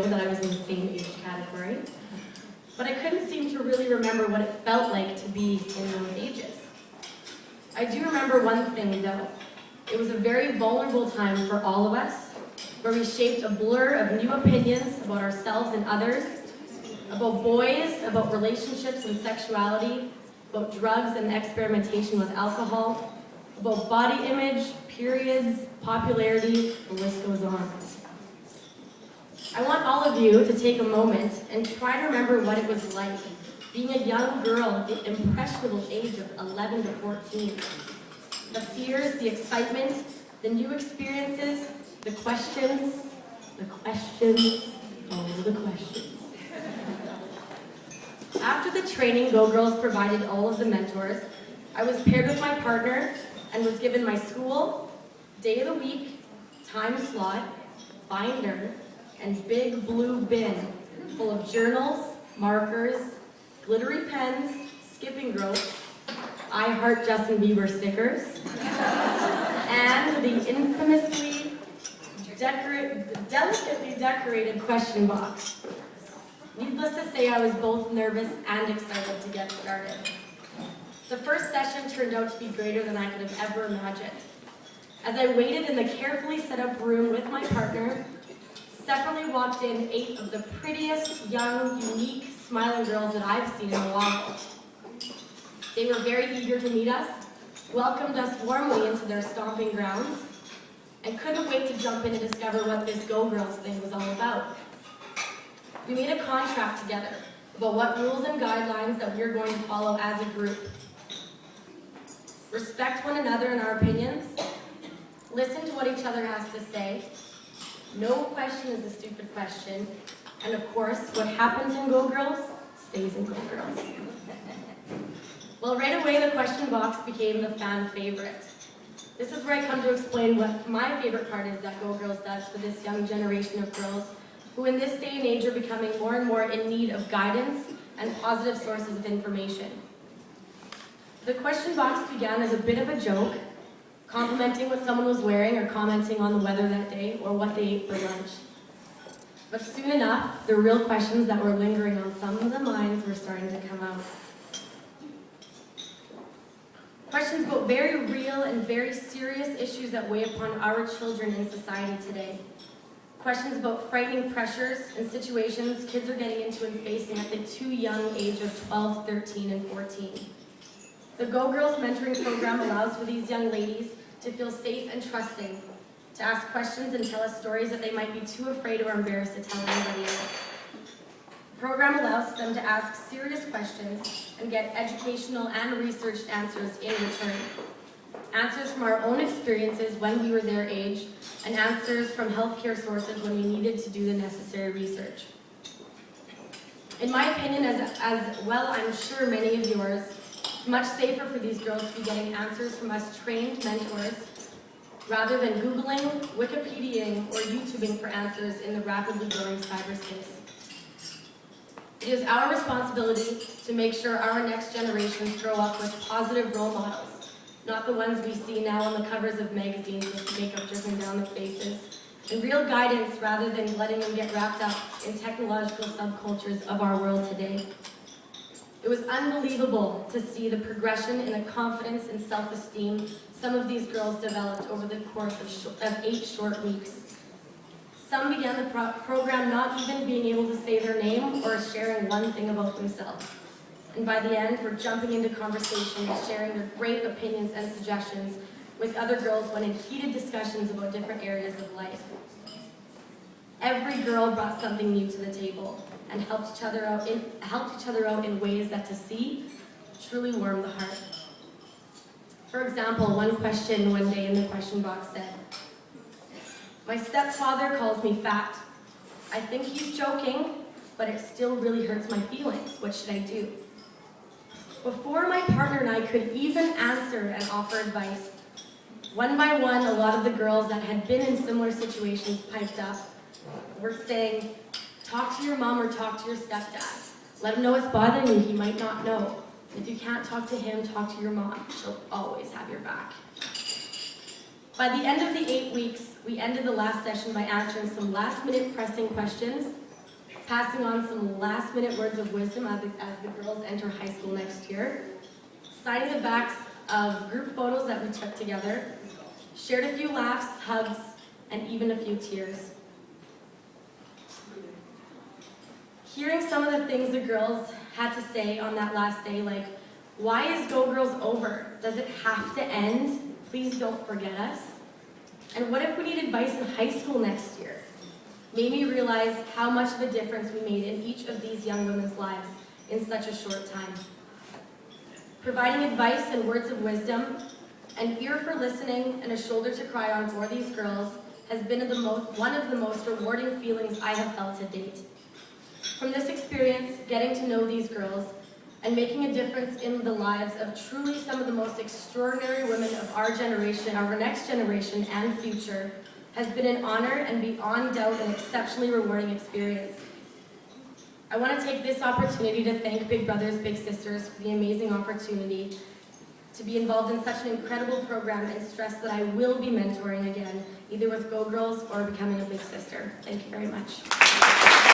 that I was in the same age category, but I couldn't seem to really remember what it felt like to be in those ages. I do remember one thing though. It was a very vulnerable time for all of us, where we shaped a blur of new opinions about ourselves and others, about boys, about relationships and sexuality, about drugs and experimentation with alcohol, about body image, periods, popularity, the list goes on. I want all of you to take a moment and try to remember what it was like being a young girl at the impressionable age of 11 to 14. The fears, the excitement, the new experiences, the questions, all the questions. After the training, Go Girls provided all of the mentors. I was paired with my partner and was given my school, day of the week, time slot, binder, and big blue bin full of journals, markers, glittery pens, skipping ropes, I Heart Justin Bieber stickers, and the infamously delicately decorated question box. Needless to say, I was both nervous and excited to get started. The first session turned out to be greater than I could have ever imagined. As I waited in the carefully set up room with my partner, separately walked in 8 of the prettiest, young, unique, smiling girls that I've seen in a while. They were very eager to meet us, welcomed us warmly into their stomping grounds, and couldn't wait to jump in and discover what this Go Girls thing was all about. We made a contract together about what rules and guidelines that we are going to follow as a group. Respect one another and our opinions, listen to what each other has to say, no question is a stupid question, and of course, what happens in Go Girls stays in Go Girls. Well, right away the question box became the fan favorite. This is where I come to explain what my favorite part is that Go Girls does for this young generation of girls who in this day and age are becoming more and more in need of guidance and positive sources of information. The question box began as a bit of a joke, complimenting what someone was wearing or commenting on the weather that day or what they ate for lunch. But soon enough, the real questions that were lingering on some of the minds were starting to come out. Questions about very real and very serious issues that weigh upon our children in society today. Questions about frightening pressures and situations kids are getting into and facing at the too young age of 12, 13, and 14. The Go Girls mentoring program allows for these young ladies to feel safe and trusting, to ask questions and tell us stories that they might be too afraid or embarrassed to tell anybody else. The program allows them to ask serious questions and get educational and researched answers in return. Answers from our own experiences when we were their age, and answers from healthcare sources when we needed to do the necessary research. In my opinion, as well I'm sure many of yours, it's much safer for these girls to be getting answers from us trained mentors rather than Googling, Wikipediaing, or YouTubing for answers in the rapidly growing cyberspace. It is our responsibility to make sure our next generations grow up with positive role models, not the ones we see now on the covers of magazines with makeup dripping down their faces, and real guidance rather than letting them get wrapped up in technological subcultures of our world today. It was unbelievable to see the progression in the confidence and self-esteem some of these girls developed over the course of 8 short weeks. Some began the program not even being able to say their name or sharing one thing about themselves. And by the end, were jumping into conversation and sharing their great opinions and suggestions with other girls when in heated discussions about different areas of life. Every girl brought something new to the table and helped each other out in ways that to see truly warmed the heart. For example, one question one day in the question box said, "My stepfather calls me fat. I think he's joking, but it still really hurts my feelings. What should I do?" Before my partner and I could even answer and offer advice, one by one, a lot of the girls that had been in similar situations piped up. Were saying, "Talk to your mom or talk to your stepdad. Let him know what's bothering you, he might not know. If you can't talk to him, talk to your mom. She'll always have your back." By the end of the 8 weeks, we ended the last session by answering some last-minute pressing questions passing on some last-minute words of wisdom as the girls enter high school next year, signing the backs of group photos that we took together, shared a few laughs, hugs, and even a few tears. Hearing some of the things the girls had to say on that last day, like, why is Go Girls over? Does it have to end? Please don't forget us. And what if we need advice in high school next year? Made me realize how much of a difference we made in each of these young women's lives in such a short time. Providing advice and words of wisdom, an ear for listening, and a shoulder to cry on for these girls has been one of the most rewarding feelings I have felt to date. From this experience, getting to know these girls, and making a difference in the lives of truly some of the most extraordinary women of our generation, our next generation and future, has been an honor and beyond doubt an exceptionally rewarding experience. I want to take this opportunity to thank Big Brothers Big Sisters for the amazing opportunity to be involved in such an incredible program, and stress that I will be mentoring again, either with Go Girls or becoming a Big Sister. Thank you very much.